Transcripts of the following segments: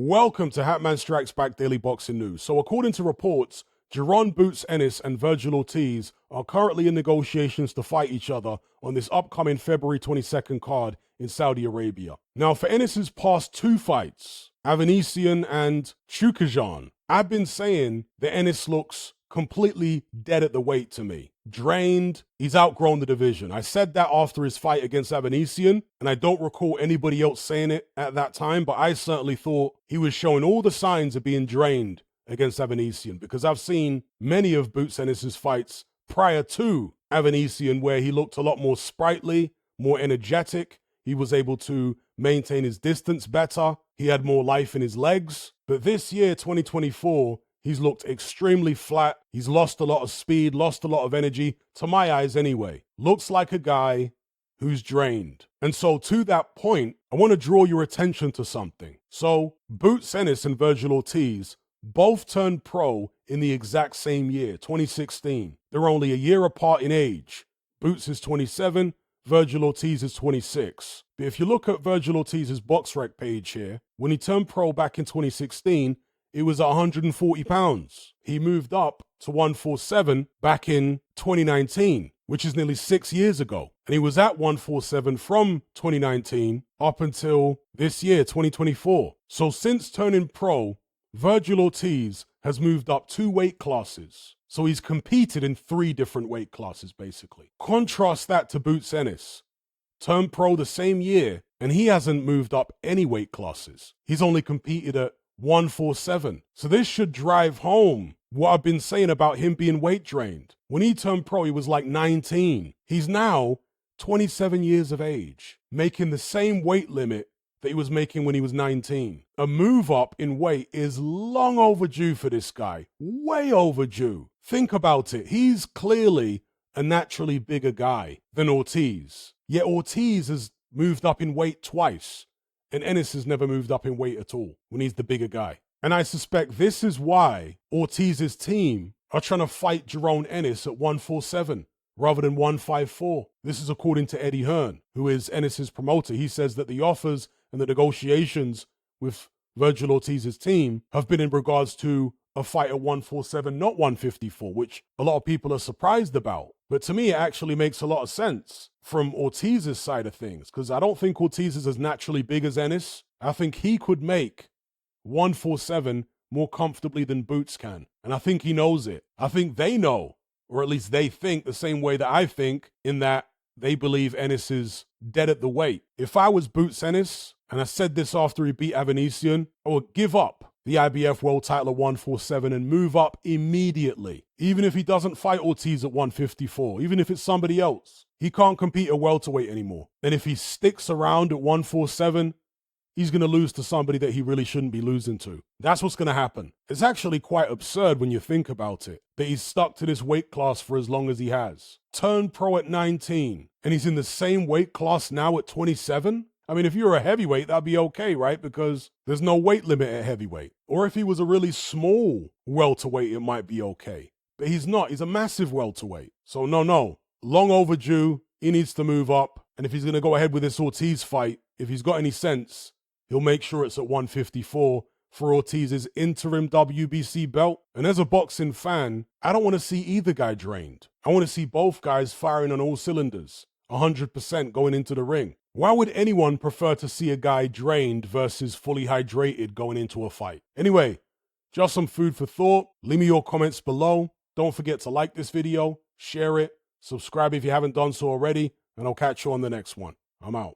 Welcome to Hatman Strikes Back Daily Boxing News. So according to reports, Jaron Boots Ennis and Vergil Ortiz are currently in negotiations to fight each other on this upcoming February 22nd card in Saudi Arabia. Now, for Ennis's past two fights, Avanesian and Chukajan, I've been saying that Ennis looks completely dead at the weight to me. Drained, he's outgrown the division. I said that after his fight against Avanesian, and I don't recall anybody else saying it at that time, but I certainly thought he was showing all the signs of being drained against Avanesian, because I've seen many of Boots Ennis' fights prior to Avanesian where he looked a lot more sprightly, more energetic. He was able to maintain his distance better. He had more life in his legs. But this year, 2024, he's looked extremely flat. He's lost a lot of speed, lost a lot of energy, to my eyes anyway. Looks like a guy who's drained. And so to that point, I want to draw your attention to something. So Boots Ennis and Vergil Ortiz both turned pro in the exact same year, 2016. They're only a year apart in age. Boots is 27, Vergil Ortiz is 26. But if you look at Vergil Ortiz's BoxRec page here, when he turned pro back in 2016, it was 140 pounds. He moved up to 147 back in 2019, which is nearly 6 years ago. And he was at 147 from 2019 up until this year, 2024. So since turning pro, Vergil Ortiz has moved up 2 weight classes. So he's competed in 3 different weight classes, basically. Contrast that to Boots Ennis. Turned pro the same year, and he hasn't moved up any weight classes. He's only competed at 147. So this should drive home what I've been saying about him being weight drained. When he turned pro, he was like 19. He's now 27 years of age, making the same weight limit that he was making when he was 19. A move up in weight is long overdue for this guy. Way overdue. Think about it. He's clearly a naturally bigger guy than Ortiz. Yet Ortiz has moved up in weight twice, and Ennis has never moved up in weight at all when he's the bigger guy. And I suspect this is why Ortiz's team are trying to fight Jaron Ennis at 147 rather than 154. This is according to Eddie Hearn, who is Ennis's promoter. He says that the offers and the negotiations with Vergil Ortiz's team have been in regards to a fight at 147, not 154, which a lot of people are surprised about. But to me, it actually makes a lot of sense from Ortiz's side of things, because I don't think Ortiz is as naturally big as Ennis. I think he could make 147 more comfortably than Boots can. And I think he knows it. I think they know, or at least they think the same way that I think, in that they believe Ennis is dead at the weight. If I was Boots Ennis, and I said this after he beat Avanesian, I would give up the IBF world title at 147 and move up immediately. Even if he doesn't fight Ortiz at 154, even if it's somebody else, he can't compete at welterweight anymore. And if he sticks around at 147, he's going to lose to somebody that he really shouldn't be losing to. That's what's going to happen. It's actually quite absurd when you think about it, that he's stuck to this weight class for as long as he has. Turned pro at 19, and he's in the same weight class now at 27? I mean, if you're a heavyweight, that'd be okay, right? Because there's no weight limit at heavyweight. Or if he was a really small welterweight, it might be okay. But he's not. He's a massive welterweight. So no. Long overdue. He needs to move up. And if he's going to go ahead with this Ortiz fight, if he's got any sense, he'll make sure it's at 154 for Ortiz's interim WBC belt. And as a boxing fan, I don't want to see either guy drained. I want to see both guys firing on all cylinders, 100% going into the ring. Why would anyone prefer to see a guy drained versus fully hydrated going into a fight? Anyway, just some food for thought. Leave me your comments below. Don't forget to like this video, share it, subscribe if you haven't done so already, and I'll catch you on the next one. I'm out.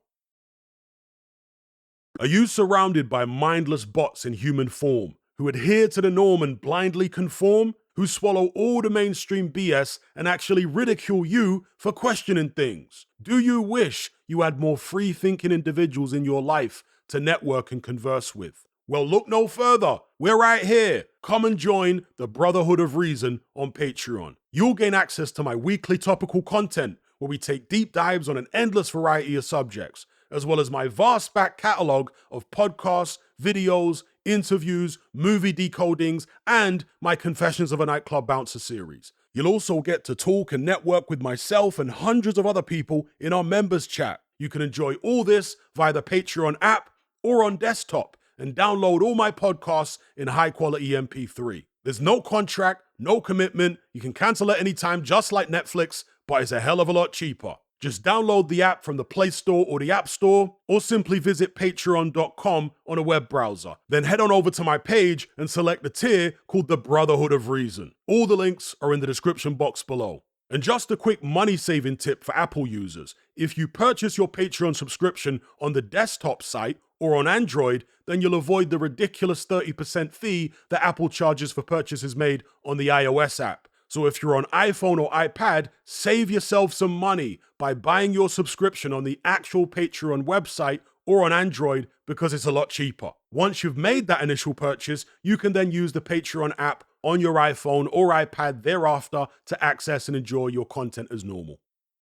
Are you surrounded by mindless bots in human form who adhere to the norm and blindly conform? Who swallow all the mainstream BS and actually ridicule you for questioning things? Do you wish you had more free-thinking individuals in your life to network and converse with? Well, look no further. We're right here. Come and join the Brotherhood of Reason on Patreon. You'll gain access to my weekly topical content where we take deep dives on an endless variety of subjects, as well as my vast back catalogue of podcasts, videos, interviews, movie decodings, and my Confessions of a Nightclub Bouncer series. You'll also get to talk and network with myself and hundreds of other people in our members chat. You can enjoy all this via the Patreon app or on desktop, and download all my podcasts in high-quality MP3. There's no contract, no commitment. You can cancel at any time, just like Netflix, but it's a hell of a lot cheaper. Just download the app from the Play Store or the App Store, or simply visit patreon.com on a web browser. Then head on over to my page and select the tier called the Brotherhood of Reason. All the links are in the description box below. And just a quick money-saving tip for Apple users. If you purchase your Patreon subscription on the desktop site or on Android, then you'll avoid the ridiculous 30% fee that Apple charges for purchases made on the iOS app. So if you're on iPhone or iPad, save yourself some money by buying your subscription on the actual Patreon website or on Android, because it's a lot cheaper. Once you've made that initial purchase, you can then use the Patreon app on your iPhone or iPad thereafter to access and enjoy your content as normal.